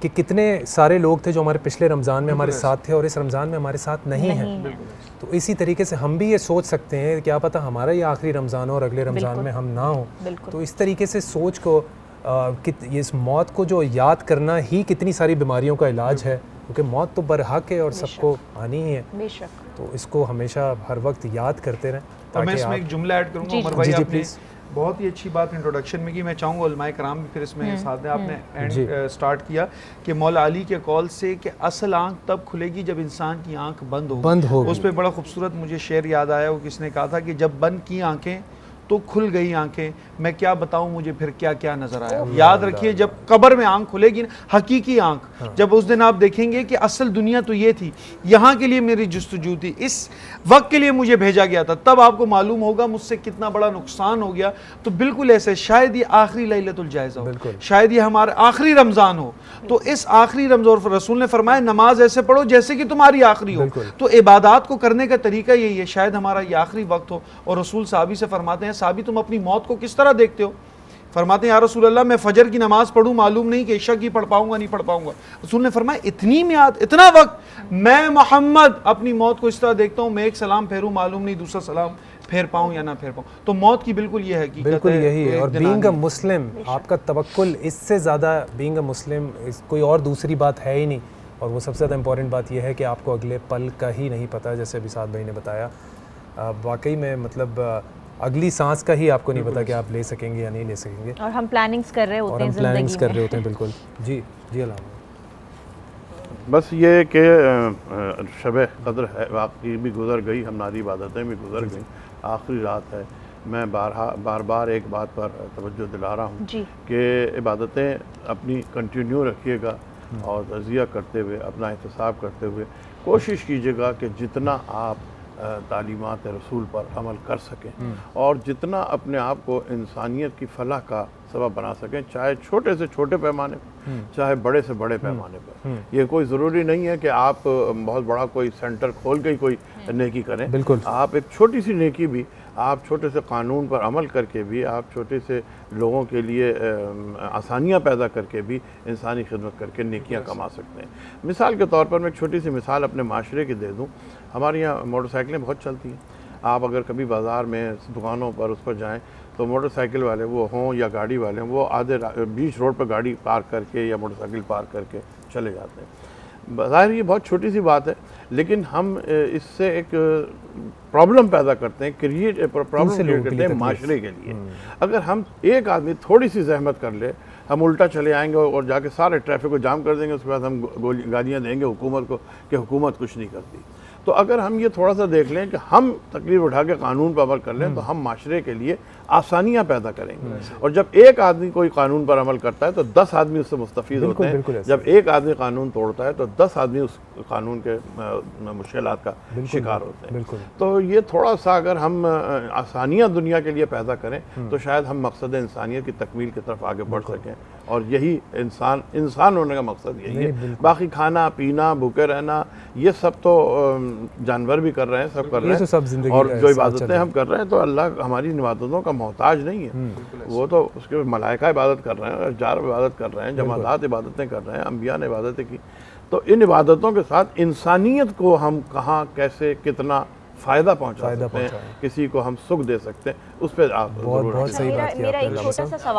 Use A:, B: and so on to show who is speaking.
A: कि कितने सारे लोग थे जो हमारे पिछले रमज़ान में हमारे साथ थे और इस रमज़ान में हमारे साथ नहीं हैं। तो इसी तरीके से हम भी ये सोच सकते हैं, क्या पता हमारा ये आखिरी रमज़ान हो और अगले रमज़ान में हम ना हो। तो इस तरीके से सोच को इस मौत को जो याद करना ही कितनी सारी बीमारियों का इलाज है, क्योंकि मौत तो बरहक है और सबको आनी ही है। तो इसको हमेशा हर वक्त याद करते रहें।
B: और मैं इसमें एक जुमला ऐड करूँगा उमर भाई, आपने बहुत ही अच्छी बात इंट्रोडक्शन में की। मैं चाहूँगा उलमाए कराम भी फिर इसमें साथ में, आपने स्टार्ट किया कि मौला अली के कौल से कि असल आँख तब खुलेगी जब इंसान की आँख बंद हो। उस पर बड़ा खूबसूरत मुझे शेर याद आया, वो किसने कहा था कि जब बंद की आँखें तो खुल गई आंखें, मैं क्या बताऊं मुझे फिर क्या क्या नजर आया। याद रखिए, जब कब्र में आंख खुलेगी ना, हकीकी आंख, जब उस दिन आप देखेंगे कि असल दुनिया तो ये थी, यहाँ के लिए मेरी जुस्तजू थी, इस वक्त के लिए मुझे भेजा गया था, तब आपको मालूम होगा मुझसे कितना बड़ा नुकसान हो गया। तो बिल्कुल ऐसे, शायद ये आखिरी लैलतुल जायज़ा हो, शायद ये हमारा आखिरी रमज़ान हो। तो इस आखिरी रमज़ान, रसूल ने फरमाया नमाज ऐसे पढ़ो जैसे कि तुम्हारी आखिरी हो। तो इबादत को करने का तरीका यही है, शायद हमारा ये आखिरी वक्त हो। और रसूल साहबी से फरमाते हैं, साहबी तुम अपनी मौत को किस तरह देखते हो? फरमाते हैं या रसूल अल्लाह, मैं फजर की नमाज पढ़ूं, मालूम नहीं कि इशा की पढ़ पाऊंगा नहीं पढ़ पाऊंगा। रसूल ने फरमाया इतनी मियाद, इतना वक्त, मैं मोहम्मद अपनी मौत को इस तरह देखता हूं, मैं एक सलाम फेरूं, मालूम नहीं दूसरा सलाम फेर पाऊं या ना फेर पाऊं। तो मौत की बिल्कुल ये हकीकत है,
A: बिल्कुल यही है। और बीइंग अ मुस्लिम, आपका तवक्कुल, इससे ज़्यादा बीइंग अ मुस्लिम कोई और दूसरी बात है ही नहीं। और वो सबसे ज़्यादा इंपॉर्टेंट बात यह है कि आपको अगले पल का ही नहीं पता, जैसे अभी साद भाई ने बताया। वाकई में मतलब अगली सांस का ही आपको नहीं पता कि आप ले सकेंगे या नहीं ले सकेंगे।
C: और हम प्लानिंग्स कर रहे होते हैं,
A: प्लानिंग्स कर रहे होते हैं। बिल्कुल जी जी। अल्लाह
D: बस ये कि शब क़द्र है, वाकई भी गुज़र गई, हमारी इबादतें भी गुज़र गई, आखिरी रात है। मैं बार बार एक बात पर तवज्जो दिला रहा हूँ कि इबादतें अपनी कंटिन्यू रखिएगा और तज़िया करते हुए, अपना एहतसाब करते हुए कोशिश कीजिएगा कि जितना आप तालीमात रसूल पर अमल कर सकें और जितना अपने आप को इंसानियत की फलाह का सबब बना सकें, चाहे छोटे से छोटे पैमाने पर, चाहे बड़े से बड़े पैमाने पर। ये कोई ज़रूरी नहीं है कि आप बहुत बड़ा कोई सेंटर खोल के ही कोई नेकी करें।
A: बिल्कुल,
D: आप एक छोटी सी नेकी भी, आप छोटे से कानून पर अमल करके भी, आप छोटे से लोगों के लिए आसानियाँ पैदा करके भी इंसानी खिदमत करके नेकियां कमा सकते हैं। मिसाल के तौर पर मैं एक छोटी सी मिसाल अपने माशरे की दे दूँ। हमारे यहाँ मोटरसाइकिलें बहुत चलती हैं। आप अगर कभी बाज़ार में दुकानों पर उस पर जाएँ तो मोटरसाइकिल वाले वो हों या गाड़ी वाले हों, वो आधे बीच रोड पर गाड़ी पार्क करके या मोटरसाइकिल पार्क करके चले जाते हैं। ज़ाहिर ये बहुत छोटी सी बात है, लेकिन हम इससे एक प्रॉब्लम पैदा करते हैं, प्रॉब्लम क्रिएट करते हैं माशरे के लिए। अगर हम एक आदमी थोड़ी सी जहमत कर ले, हम उल्टा चले आएंगे और जाके सारे ट्रैफिक को जाम कर देंगे, उसके बाद हम गालियाँ देंगे हुकूमत को कि हुकूमत कुछ नहीं करती। तो अगर हम ये थोड़ा सा देख लें कि हम तकलीफ उठा के कानून पर अमल कर लें तो हम माशरे के लिए आसानियाँ पैदा करेंगे। और जब एक आदमी कोई कानून पर अमल करता है तो 10 आदमी उससे मुस्तफ़ीद होते हैं। जब एक आदमी कानून तोड़ता है तो 10 आदमी उस कानून के मुश्किलात का शिकार होते हैं। तो ये थोड़ा सा अगर हम आसानियाँ दुनिया के लिए पैदा करें तो शायद हम मकसद इंसानियत की तकमील की तरफ आगे बढ़ सकें। और यही इंसान होने का मकसद यही है। बाकी खाना पीना, भूखे रहना, ये सब तो जानवर भी कर रहे हैं, सब कर रहे हैं।
A: सब
D: और जो इबादतें हम कर रहे हैं तो अल्लाह हमारी इबादतों का मोहताज नहीं है। वो तो उसके मलाइका इबादत कर रहे हैं, जार इबादत कर रहे हैं, जमादात इबादतें कर रहे हैं, अंबिया ने इबादतें की। तो इन इबादतों के साथ इंसानियत को हम कहाँ, कैसे, कितना फ़ायदा पहुँचा सकते हैं, किसी को हम सुख दे सकते हैं, उस पर आप
A: बहुत सही बात की आपने।